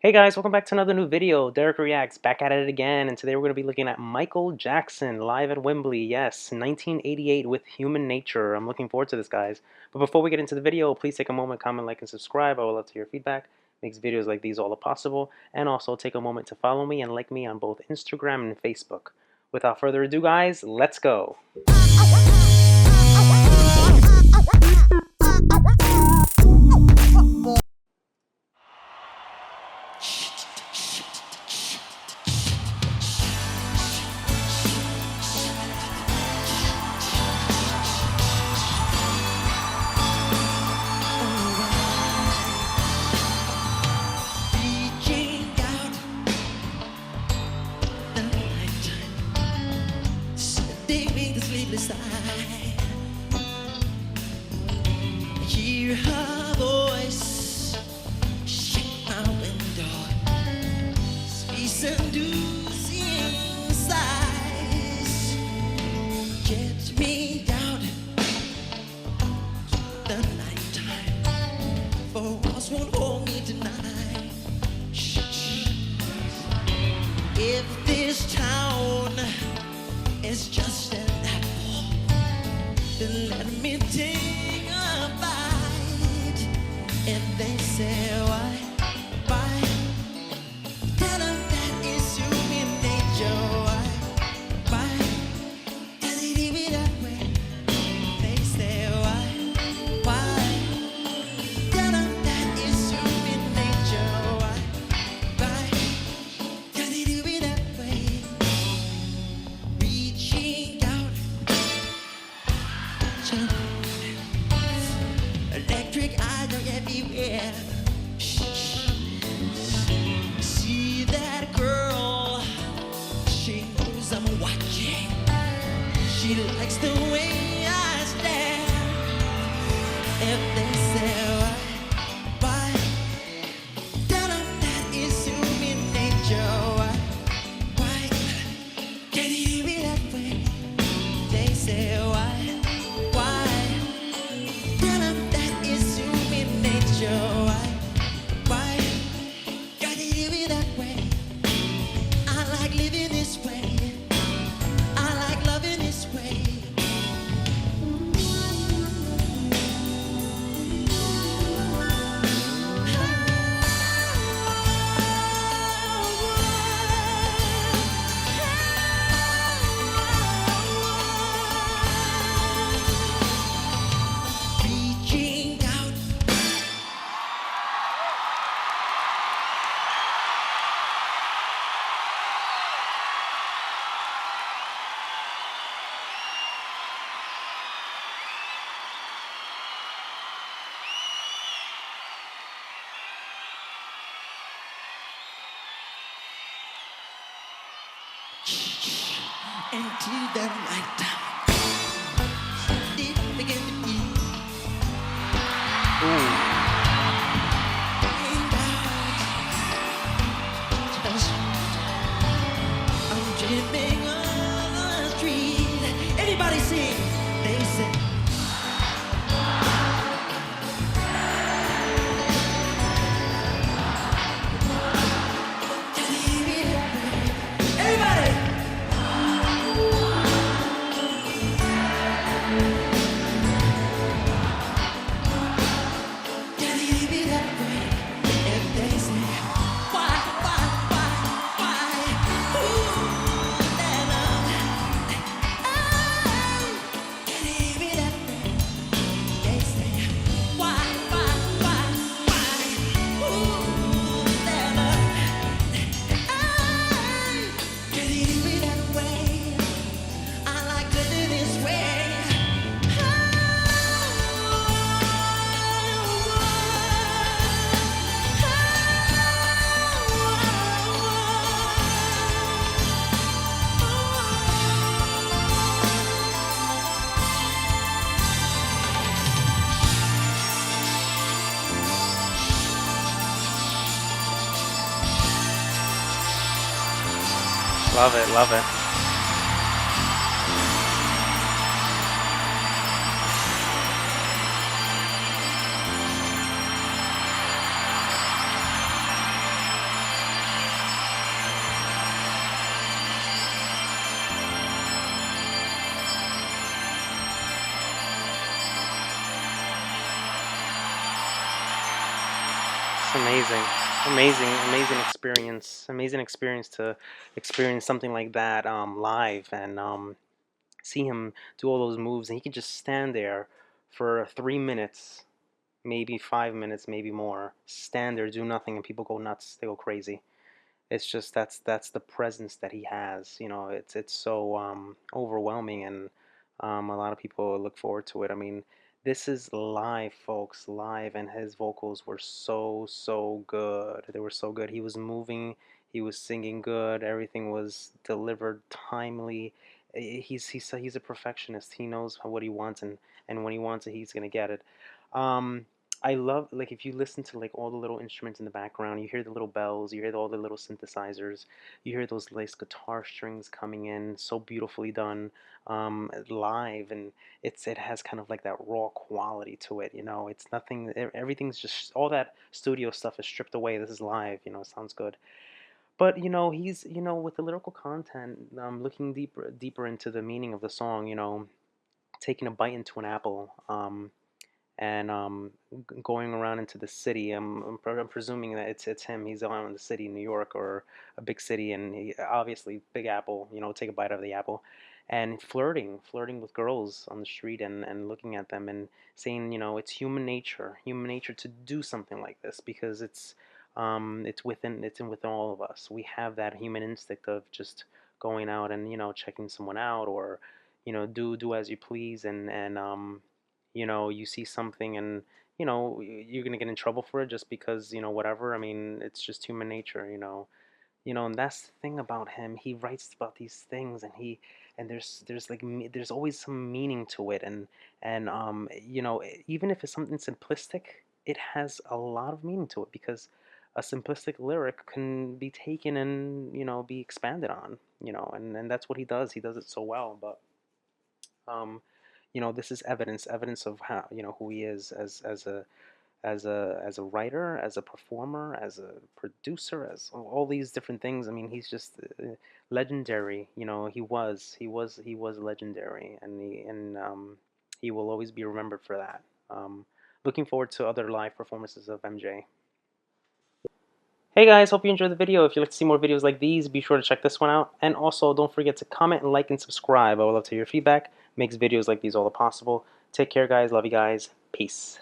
Hey guys, welcome back to another new video. Dereck Reacts, back at it again, and today we're going to be looking at Michael Jackson live at Wembley. Yes, 1988 with Human Nature. I'm looking forward to this, guys. But before we get into the video, please take a moment, comment, like, and subscribe. I would love to hear feedback. Makes videos like these all possible. And also take a moment to follow me and like me on both Instagram and Facebook. Without further ado, guys, let's go. Hear her voice, shake my window, seducing sighs, get me down to the nighttime, for walls won't hold me tonight. If this town is just an then let me take a bite. And they say, why? Tell them that it's human nature. Why? Does it even that way? They say, why? Tell them that it's human nature. Why? Does it even that way? Reaching out. Electric eyes are everywhere. See that girl? She knows I'm watching. She likes the way I stare. If they say why? Tell them that it's human nature. Why? Can it be that way? They say why? Into the nighttime, it began to be. I'm dreaming on the street. Anybody sing? They say. Love it, love it. amazing, amazing, amazing experience to experience something like that live and see him do all those moves, and he can just stand there for 3 minutes, maybe 5 minutes, maybe more, stand there, do nothing, and people go nuts, they go crazy. It's just that's the presence that he has. You know, it's so overwhelming, and a lot of people look forward to it. I mean, this is live, folks, live, and his vocals were so good. They were so good. He was moving, he was singing good. Everything was delivered timely. He's a perfectionist. He knows what he wants, and when he wants it, he's gonna get it. Um, I love, like, if you listen to like all the little instruments in the background, you hear the little bells, you hear all the little synthesizers, you hear those nice guitar strings coming in, so beautifully done live, and it has kind of like that raw quality to it. You know, it's nothing. Everything's just all that studio stuff is stripped away. This is live. You know, it sounds good. But you know, he's with the lyrical content, looking deeper into the meaning of the song. You know, taking a bite into an apple. And going around into the city. I'm presuming that it's him. He's around in the city, New York, or a big city, and he, obviously Big Apple. You know, take a bite of the apple, and flirting with girls on the street, and looking at them and saying, you know, it's human nature to do something like this because it's within all of us. We have that human instinct of just going out and checking someone out, or do as you please, and you see something and you're gonna get in trouble for it just because whatever. I mean, it's just human nature. And that's the thing about him. He writes about these things, and there's like there's always some meaning to it, and even if it's something simplistic, it has a lot of meaning to it because a simplistic lyric can be taken and be expanded on, and that's what he does. He does it so well. But um, this is evidence of how who he is as a writer, as a performer, as a producer, as all these different things. I mean, he's just legendary. He was legendary, and he will always be remembered for that. Looking forward to other live performances of MJ. Hey guys, hope you enjoyed the video. If you'd like to see more videos like these, be sure to check this one out. And also, don't forget to comment, and like, and subscribe. I would love to hear your feedback. Makes videos like these all possible. Take care, guys. Love you guys. Peace.